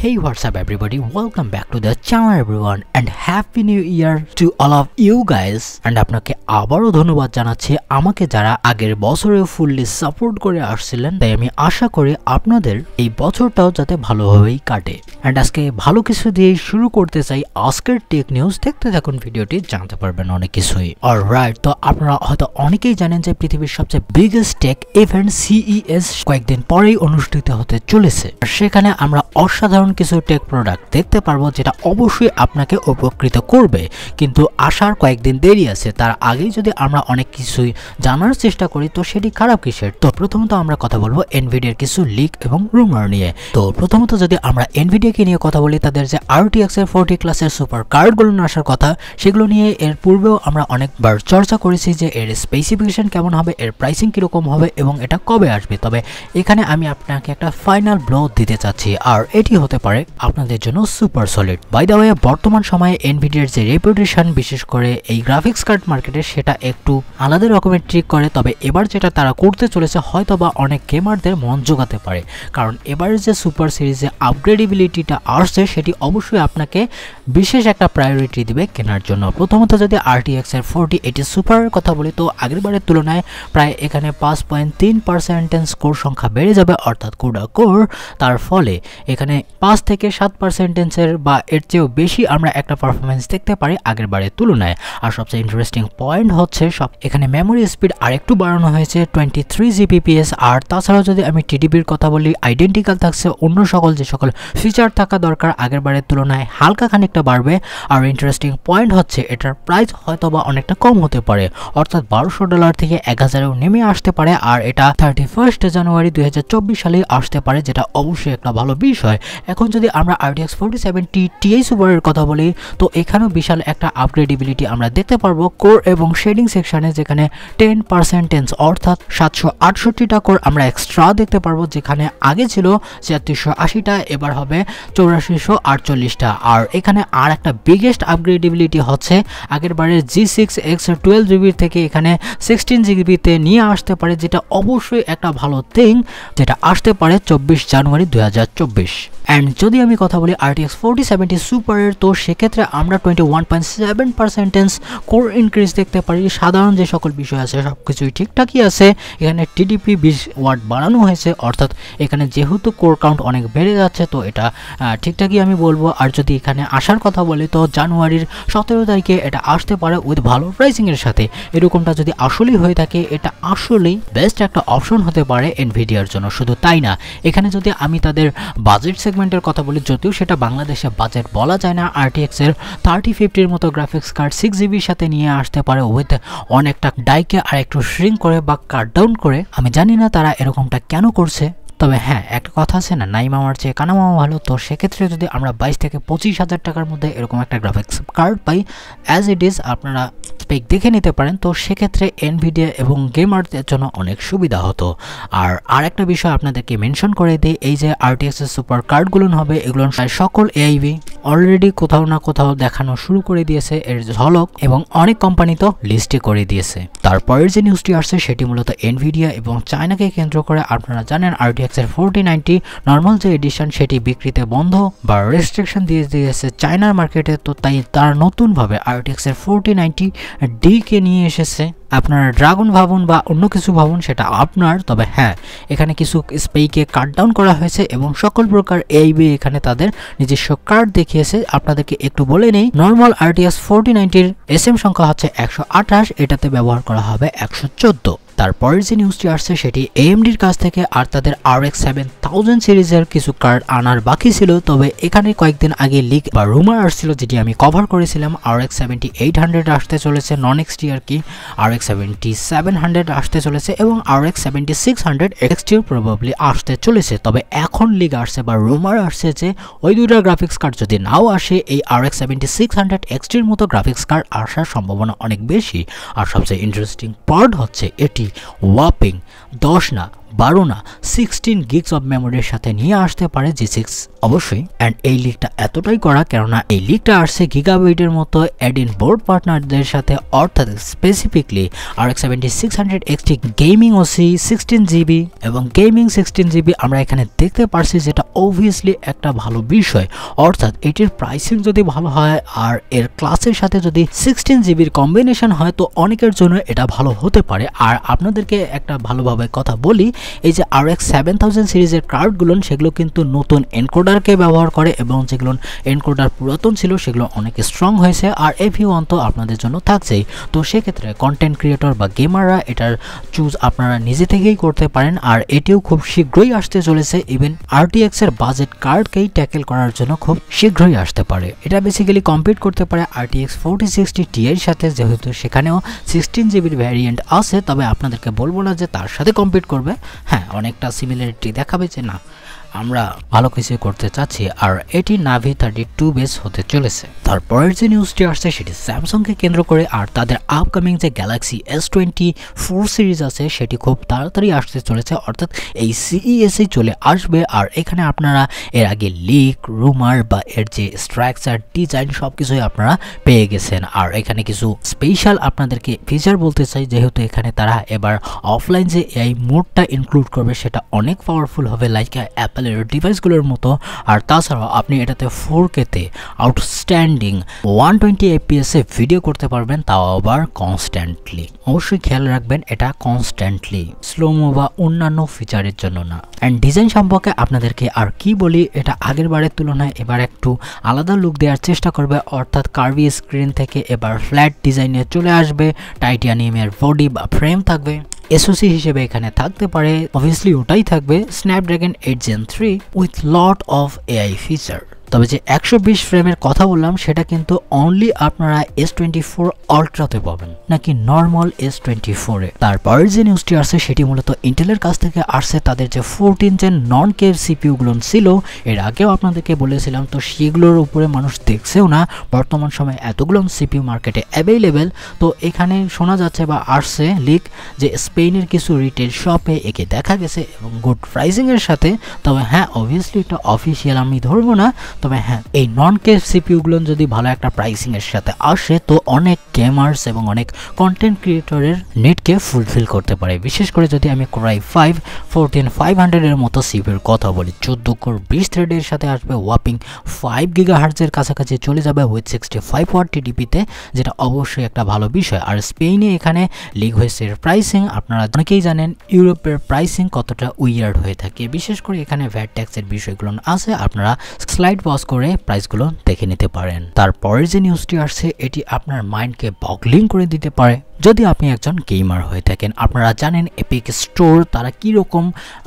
Hey, what's up everybody, welcome back to the channel everyone and happy new year to all of you guys and আপনাকে আবারো ধন্যবাদ জানাচ্ছি আমাকে যারা আগের বছরে ফুললি সাপোর্ট করে আসছিলেন। তাই আমি আশা করি আপনাদের এই বছরটাও যাতে ভালোভাবেই কাটে। এন্ড আজকে ভালো কিছু দিয়ে শুরু করতে চাই আজকের টেক নিউজ। দেখতে থাকুন ভিডিওটি, জানতে পারবেন অনেক কিছুই। অলরাইট, তো আপনারা হয়তো অনেকেই জানেন যে পৃথিবীর সবচেয়ে বিগেস্ট টেক ইভেন্ট CES কয়েকদিন পরেই অনুষ্ঠিত হতে চলেছে। সেখানে আমরা অসাধারণ কিছু টেক প্রোডাক্ট দেখতে পারবো যেটা অবশ্যই আপনাকে উপকৃত করবে, কিন্তু আসার কয়েকদিন দেরি আছে। তার আগেই যদি আমরা অনেক কিছুই জানার চেষ্টা করি তো সেটি খারাপ কিসের। তো প্রথমত আমরা কথা বলবো এনভিডিয়ার কিছু লিক এবং রুমার নিয়ে। তো প্রথমত যদি আমরা এনভিডিয়াকে নিয়ে কথা বলি, তাদের যে RTX এর 40 ক্লাসের সুপার কার্ডগুলো আসার কথা, সেগুলো নিয়ে এর পূর্বেও আমরা অনেকবার চর্চা করেছি যে এর স্পেসিফিকেশন কেমন হবে, এর প্রাইসিং কিরকম হবে এবং এটা কবে আসবে। তবে এখানে আমি আপনাকে একটা ফাইনাল ব্লো দিতে চাচ্ছি, আর এটি হতে পারে আপনাদের জন্য super solid. By the way, বর্তমান সময়ে এনভিডিয়ার যে রেপুটেশন বিশেষ করে এই গ্রাফিক্স কার্ড মার্কেটে, সেটা একটু আলাদা রকমের ট্রিক করে। তবে এবার যেটা তারা করতে চলেছে হয়তোবা অনেক গেমারদের মন জোগাতে পারে, কারণ এবারের যে সুপার সিরিজে আপগ্রেডেবিলিটিটা আসছে সেটি অবশ্যই আপনাকে বিশেষ একটা প্রায়োরিটি দিবে কেনার জন্য। প্রথমত যদি RTX এর 4080 সুপারের কথা বলি, তো আগেরবারের তুলনায় প্রায় এখানে 5.3% স্কোর সংখ্যা বেড়ে যাবে, অর্থাৎ কোডা কোর। তার ফলে এখানে 5 থেকে 7% বা এর চেয়েও বেশি আমরা একটা পারফরমেন্স দেখতে পারি আগেরবারের তুলনায়। আর সবচেয়ে ইন্টারেস্টিং পয়েন্ট হচ্ছে এখানে মেমোরি স্পিড আরেকটু বাড়ানো হয়েছে 23 GBps। আর তাছাড়াও যদি আমি TDPর কথা বলি, আইডেন্টিক্যাল থাকছে, অন্য সকল যে সকল ফিচার থাকা দরকার আগেরবারের তুলনায় হালকা খানিকটা বাড়বে। আর ইন্টারেস্টিং পয়েন্ট হচ্ছে এটার প্রাইস হয়তোবা অনেকটা কম হতে পারে, অর্থাৎ $1200 থেকে 1000-এও নেমে আসতে পারে। আর এটা 31 জানুয়ারি 2024 সালে আসতে পারে, যেটা অবশ্যই একটা ভালো বিষয়। এখন যদি আমরা RTX 4070 Ti সুপারের কথা বলি, তো এখানেও বিশাল একটা আপগ্রেডেবিলিটি আমরা দেখতে পারবো কোর এবং শেডিং সেকশনে, যেখানে 10% অর্থাৎ 768টা কোর আমরা এক্সট্রা দেখতে পারবো, যেখানে আগে ছিল 3380টা, এবার হবে 8448টা। আর এখানে আর একটা বিগেস্ট আপগ্রেডেবিলিটি হচ্ছে আগের বারের G6X 12GB থেকে এখানে 16GB-তে নিয়ে আসতে পারে, যেটা অবশ্যই একটা ভালো থিং, যেটা আসতে পারে 24 জানুয়ারি 2024। অ্যান্ড যদি আমি কথা বলি RTX 4070 সুপারের, তো সেক্ষেত্রে আমরা 21.7% কোর ইনক্রিজ দেখতে পারি। সাধারণ যে সকল বিষয় আছে সব কিছুই ঠিকঠাকই আছে। এখানে TDP 20 ওয়াট বাড়ানো হয়েছে, অর্থাৎ এখানে যেহেতু কোর কাউন্ট অনেক বেড়ে যাচ্ছে, তো এটা ঠিকঠাকই আমি বলবো। আর যদি এখানে আসার কথা বলি, তো জানুয়ারির 17 তারিখে এটা আসতে পারে উইথ ভালো প্রাইসিংয়ের সাথে। এরকমটা যদি আসলেই হয়ে থাকে, এটা আসলেই বেস্ট একটা অপশন হতে পারে এনভিডিয়ার জন্য। শুধু তাই না, এখানে যদি আমি তাদের বাজেট সেগমেন্টের কথা বলি, যদিও সেটা বাংলাদেশে বাজেট বলা যায় না, RTX এর 3050-র মতো গ্রাফিক্স কার্ড 6GB সাথে নিয়ে আসতে পারে উইথ অনেকটা ডাইকে আর একটু শ্রিঙ্ক করে বা কাট ডাউন করে। আমি জানি না তারা এরকমটা কেন করছে। তবে হ্যাঁ, একটা কথা আছে না, নাই মামার চেয়ে কানা মামা ভালো। তো সেক্ষেত্রে যদি আমরা 22 থেকে 25,000 টাকার মধ্যে এরকম একটা graphics card pi, as it is আপনারা স্পেক দেখে নিতে পারেন, তো সেক্ষেত্রে এনভিডিয়া এবং গেমারদের জন্য অনেক সুবিধা হতো। আর একটা বিষয় আপনাদেরকে মেনশন করে দিই, এই যে RTX এর সুপার কার্ডগুলো হবে, এগুলো সকল AIB অলরেডি কোথাও না কোথাও দেখানো শুরু করে দিয়েছে এর ঝলক, এবং অনেক কোম্পানি তো লিস্টে করে দিয়েছে। তারপরের যে নিউজটি আসছে সেটি মূলত এনভিডিয়া এবং চায়নাকে কেন্দ্র করে। আপনারা জানেন RTX এর 4090 নর্মাল যে এডিশন, সেটি বিক্রিতে বন্ধ বা রেস্ট্রিকশন দিয়ে দিয়েছে চায়নার মার্কেটে। তো তাই তারা নতুনভাবে RTX এর 4090D কে নিয়ে এসেছে। আপনারা ড্রাগন ভাবুন বা অন্য কিছু ভাবুন, সেটা আপনার। তবে হ্যাঁ, এখানে কিছু স্পেকে কাট ডাউন করা হয়েছে এবং সকল প্রকার AIB এখানে তাদের নিজস্ব কার্ড দেখিয়েছে। আপনাদেরকে একটু বলে নেই, নর্মাল RTX 4090-র SM সংখ্যা হচ্ছে 128, এটাতে ব্যবহার করা হবে 114। তারপরের যে নিউজটি আসছে সেটি AMDর কাছ থেকে, আর তাদের RX 7000 সিরিজের কিছু কার্ড আনার বাকি ছিল। তবে এখানে কয়েকদিন আগে লিক বা রুমার আসছিল, যেটি আমি কভার করেছিলাম। RX 7800 আসতে চলেছে, নন XT আর কি। RX 7700 আসতে চলেছে এবং RX 7600 XT প্রবাবলি আসতে চলেছে। তবে এখন লিক আসছে বা রুমার আসছে যে ওই দুইটা গ্রাফিক্স কার্ড যদি নাও আসে, এই RX 7600 XTর মতো গ্রাফিক্স কার্ড আসার সম্ভাবনা অনেক বেশি। আর সবচেয়ে ইন্টারেস্টিং পার্ট হচ্ছে এটি ওয়াপিং 10 না 12 না 16 গিগস অফ মেমোরির সাথে নিয়ে আসতে পারে G6 অবশ্যই। অ্যান্ড এই লিকটা এতটাই করা কেননা এই লিকটা আসছে গিগাবাইটের মতো অ্যাড-ইন বোর্ড পার্টনারদের সাথে, অর্থাৎ specifically RX 7600 XT gaming OC 16GB এবং গেমিং 16GB আমরা এখানে দেখতে পারছি, যেটা অবভিয়াসলি একটা ভালো বিষয়। অর্থাৎ এটির প্রাইসিং যদি ভালো হয় আর এর ক্লাসের সাথে যদি 16GBর কম্বিনেশন হয় তো অনেকের জন্য এটা ভালো হতে পারে। আর আপনাদেরকে একটা ভালোভাবে কথা বলি, এই যে RX 7000 সিরিজের কার্ডগুলো সেগুলো কিন্তু নতুন এনকোডারকে ব্যবহার করে এবং যেগুলো এনকোডার পুরাতন ছিল সেগুলো অনেক স্ট্রং হয়েছে। আর FE1 তো আপনাদের জন্য থাকছেই, তো সেক্ষেত্রে কন্টেন্ট ক্রিয়েটর বা গেমাররা এটার চুজ আপনারা নিজে থেকেই করতে পারেন। আর এটিও খুব শীঘ্রই আসতে চলেছে, ইভেন RTX এর বাজেট কার্ডকেই ট্যাকেল করার জন্য খুব শীঘ্রই আসতে পারে। এটা বেসিক্যালি কম্পিট করতে পারে RTX 4060 Ti এর সাথে, যেহেতু সেখানেও 16GBর ভ্যারিয়েন্ট আছে। তবে আপনাদেরকে বলবো না যে তার সাথে কম্পিট করবে, হ্যাঁ অনেকটা সিমিলারিটি দেখাবে যে না আমরা ভালো কিছু করতে চাচ্ছি। আর এটি নাভি 32 বেস হতে চলেছে। তারপরের যে নিউজটি আসছে সেটি স্যামসাংকে কেন্দ্র করে, আর তাদের আপকামিং যে গ্যালাক্সি S24 সিরিজ আছে সেটি খুব তাড়াতাড়ি আসতে চলেছে, অর্থাৎ এই CES-এই চলে আসবে। আর এখানে আপনারা এর আগে লিক, রুমার বা এর যে স্ট্রাকচার, ডিজাইন সব কিছুই আপনারা পেয়ে গেছেন। আর এখানে কিছু স্পেশাল আপনাদেরকে ফিচার বলতে চাই, যেহেতু এখানে তারা এবার অফলাইন যে AI মোডটা ইনক্লুড করবে সেটা অনেক পাওয়ারফুল হবে, লাইক অ্যাপেলের ডিভাইসগুলোর মতো। আর তাছাড়াও আপনি এটাতে 4K-তে আউটস্ট্যান্ডিং 120 FPS-এ ভিডিও করতে পারবেন, তাও আবার কনস্ট্যান্টলি। অবশ্যই খেয়াল রাখবেন এটা কনস্ট্যান্টলি, স্লোমো বা অন্যান্য ফিচারের জন্য না। অ্যান্ড ডিজাইন সম্পর্কে আপনাদেরকে আর কি বলি, এটা আগের বারের তুলনায় এবার একটু আলাদা লুক দেওয়ার চেষ্টা করবে, অর্থাৎ কার্ভি স্ক্রিন থেকে এবার ফ্ল্যাট ডিজাইনে চলে আসবে। টাইটানিয়ামের বডি বা ফ্রেম থাকবে। SoC হিসেবে এখানে থাকতে পারে, অবভিয়াসলি ওটাই থাকবে Snapdragon 8 Gen 3 with lot of AI feature. তবে যে 120 ফ্রেমের কথা বললাম সেটা কিন্তু অনলি আপনারা S24 আলট্রাতে পাবেন, নাকি নর্মাল S24-এ। তারপরের যে নিউজটি আসছে সেটি মূলত ইন্টেলের কাছ থেকে আসছে। তাদের যে 14 Gen নন কেভ CPU গুলো ছিল এর আগেও আপনাদেরকে বলেছিলাম, তো সেগুলোর উপরে মানুষ দেখছেও না। বর্তমান সময়ে এতগুলো CPU মার্কেটে অ্যাভেলেবেল। তো এখানে শোনা যাচ্ছে বা আসছে লিক যে স্পেনের কিছু রিটেল শপে একে দেখা গেছে এবং গুড প্রাইসিং এর সাথে। তবে হ্যাঁ অবভিয়াসলি এটা অফিসিয়াল আমি ধরবো না, তবে হ্যাঁ এই নন কেভ CPU গুলো যদি ভালো একটা প্রাইসিং এর সাথে আসে তো অনেক গেমার্স এবং অনেক কন্টেন্ট ক্রিয়েটরের নেটকে ফুলফিল করতে পারে। বিশেষ করে যদি আমি Core i5 14500 এর মতো CPU এর কথা বলি, 14 কোর 20 থ্রেডের সাথে আসবে, ওয়াপিং 5 GHz এর কাছাকাছি চলে যাবে উইথ 65 ওয়াট TDP-তে, যেটা অবশ্যই একটা ভালো বিষয়। আর স্পেনে এখানে লিক হয়েছে এর প্রাইসিং, আপনারা অনেকেই জানেন ইউরোপের প্রাইসিং কতটা উইয়ার্ড হয়ে থাকে। বিশেষ করে এখানে ভ্যাট ট্যাক্সের বিষয়গুলো আছে, আপনারা স্লাইড পজ করে প্রাইসগুলো দেখে নিতে পারেন। তারপরের যে নিউজটি আসছে এটি আপনার মাইন্ডকে বগলিং করে দিতে পারে যদি আপনি একজন গেমার হয়ে থাকেন। আপনারা জানেন এপিক স্টোর তারা কি রকম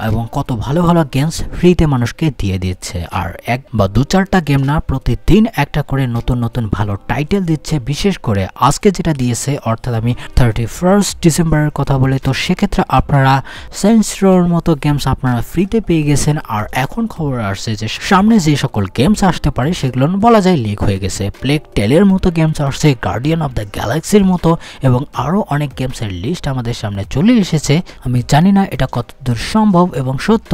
এবং কত ভালো ভালো গেমস ফ্রিতে মানুষকে দিয়ে দিচ্ছে। আর এক বা দু চারটা গেম না, প্রতিদিন একটা করে নতুন নতুন ভালো টাইটেল দিচ্ছে। বিশেষ করে আজকে যেটা দিয়েছে, অর্থাৎ আমি 31 ডিসেম্বরের কথা বলি, তো সেক্ষেত্রে আপনারা সেন্টস রোর মতো গেমস আপনারা ফ্রিতে পেয়ে গেছেন। আর এখন খবর আসছে যে সামনে যে সকল গেমস আসতে পারে সেগুলো বলা যায় লিক হয়ে গেছে। প্লেগ টেলের মতো গেমস আসছে, গার্ডিয়ান অফ দ্য গ্যালাক্সির মতো এবং আরও অনেক গেমসের লিস্ট আমাদের সামনে চলে এসেছে। আমি জানি না এটা কতদূর সম্ভব এবং সত্য,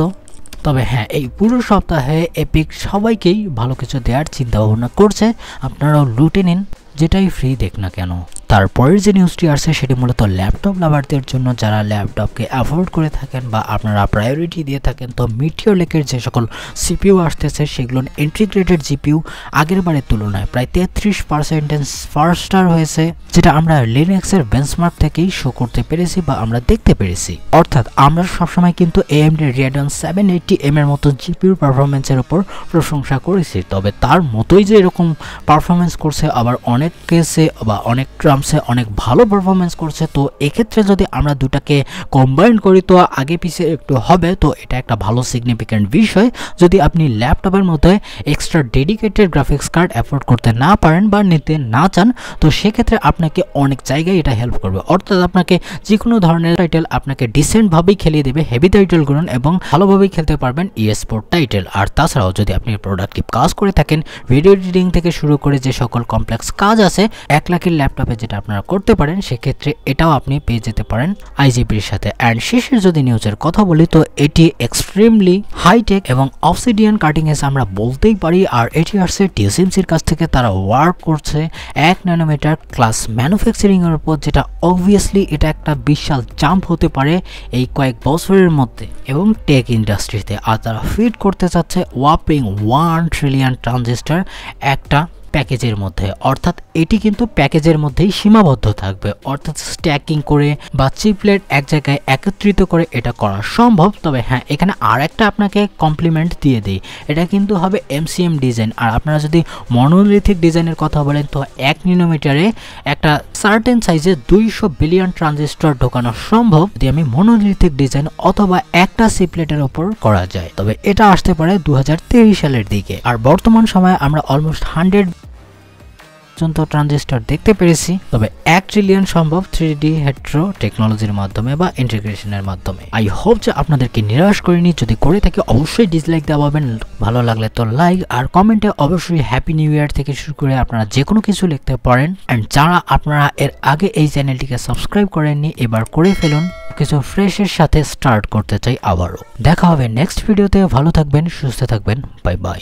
তবে হ্যাঁ এই পুরো সপ্তাহে এপিক সবাইকেই ভালো কিছু দেওয়ার চিন্তা ভাবনা করছে। আপনারাও লুটে নিন, যেটাই ফ্রি দেখ না কেন। তারপরের যে নিউজটি আসছে সেটি মূলত ল্যাপটপ লাভারদের জন্য, যারা ল্যাপটপকে অ্যাফোর্ড করে থাকেন বা আপনারা প্রায়োরিটি দিয়ে থাকেন। তো মিটিওর লেকের যে সকল CPU আসতেছে সেগুলো ইন্টিগ্রেটেড GPU আগের বারের তুলনায় প্রায় 33% ফাস্টার হয়েছে, যেটা আমরা লিনাক্সের বেঞ্চমার্ক থেকেই শো করতে পেরেছি বা আমরা দেখতে পেরেছি। অর্থাৎ আমরা সবসময় কিন্তু AMD Radeon 780M এর মতো GPU পারফরমেন্সের উপর প্রশংসা করেছি, তবে তার মতোই যে এরকম পারফরমেন্স করছে আবার অনেক কেসে বা অনেক অনেক ভালো পারফরমেন্স করছে। তো এক্ষেত্রে যদি আমরা দুটাকে কম্বাইন করি তো আগে পিছিয়ে একটু হবে, তো এটা একটা ভালো সিগনিফিক্যান্ট বিষয়। যদি আপনি ল্যাপটপের মধ্যে extra dedicated graphics card afford করতে না পারেন বা নিতে না চান, তো সেক্ষেত্রে আপনাকে অনেক জায়গায় এটা হেল্প করবে। অর্থাৎ আপনাকে যে কোনো ধরনের টাইটেল আপনাকে ডিসেন্টভাবেই খেলিয়ে দেবে, হেভি টাইটেলগুলো, এবং ভালোভাবেই খেলতে পারবেন স্পোর্ট টাইটেল। আর তাছাড়াও যদি আপনি প্রোডাক্টিভ কাজ করে থাকেন, ভিডিও এডিটিং থেকে শুরু করে যে সকল কমপ্লেক্স কাজ আছে, 1 লাখের ল্যাপটপে যেটা যেটা আপনারা করতে পারেন সেক্ষেত্রে এটাও আপনি পেয়ে যেতে পারেন আইজিপির সাথে। অ্যান্ড শেষের যদি নিউজের কথা বলি তো এটি এক্সট্রিমলি হাইটেক এবং অবসিডিয়ান কাটিং এজ আমরা বলতেই পারি। আর এটি আসছে টিএসএমসির কাছ থেকে, তারা ওয়ার্ক করছে 1 ন্যানোমিটার ক্লাস ম্যানুফ্যাকচারিং এর উপর, যেটা অবভিয়াসলি এটা একটা বিশাল জাম্প হতে পারে এই কয়েক বছরের মধ্যে এবং টেক ইন্ডাস্ট্রিতে। আর তারা ফিট করতে চাচ্ছে ওয়াপিং 1 ট্রিলিয়ন ট্রানজিস্টর একটা প্যাকেজের মধ্যে, অর্থাৎ এটি কিন্তু প্যাকেজের মধ্যেই সীমাবদ্ধ থাকবে, অর্থাৎ স্ট্যাকিং করে বা চিপলেট এক জায়গায় একত্রিত করে এটা করা সম্ভব। তবে হ্যাঁ, এখানে আর একটা আপনাকে কমপ্লিমেন্ট দিয়ে দিই, এটা কিন্তু হবে এমসিএম ডিজাইন। আর আপনারা যদি মনোলিথিক ডিজাইনের কথা বলেন তো 1 ন্যানোমিটারে একটা সার্টেন সাইজে 200 বিলিয়ন ট্রানজিস্টর ঢোকানো সম্ভব যদি আমি মনোলিথিক ডিজাইন অথবা একটা চিপলেটের উপর করা যায়। তবে এটা আসতে পারে 2023 সালের দিকে। আর বর্তমান সময়ে আমরা অলমোস্ট 100 ট্রানজিস্টর দেখতে পেরেছি। তবে 1 ট্রিলিয়ন সম্ভব 3D হেট্রো টেকনোলজির মাধ্যমে বা ইন্টিগ্রেশনের মাধ্যমে। আই হোপ যে আপনাদেরকে নিরাশ করিনি, যদি করে থাকে অবশ্যই ডিসলাইক দেওয়াবেন, ভালো লাগলে তো লাইক, আর কমেন্টে অবশ্যই হ্যাপি নিউ ইয়ার থেকে শুরু করে আপনারা যে কোনো কিছু লিখতে পারেন। অ্যান্ড যারা আপনারা এর আগে এই চ্যানেলটিকে সাবস্ক্রাইব করেননি এবার করে ফেলুন, কিছু ফ্রেশের সাথে স্টার্ট করতে চাই আবারও। দেখা হবে নেক্সট ভিডিওতে, ভালো থাকবেন, সুস্থ থাকবেন, বাই বাই।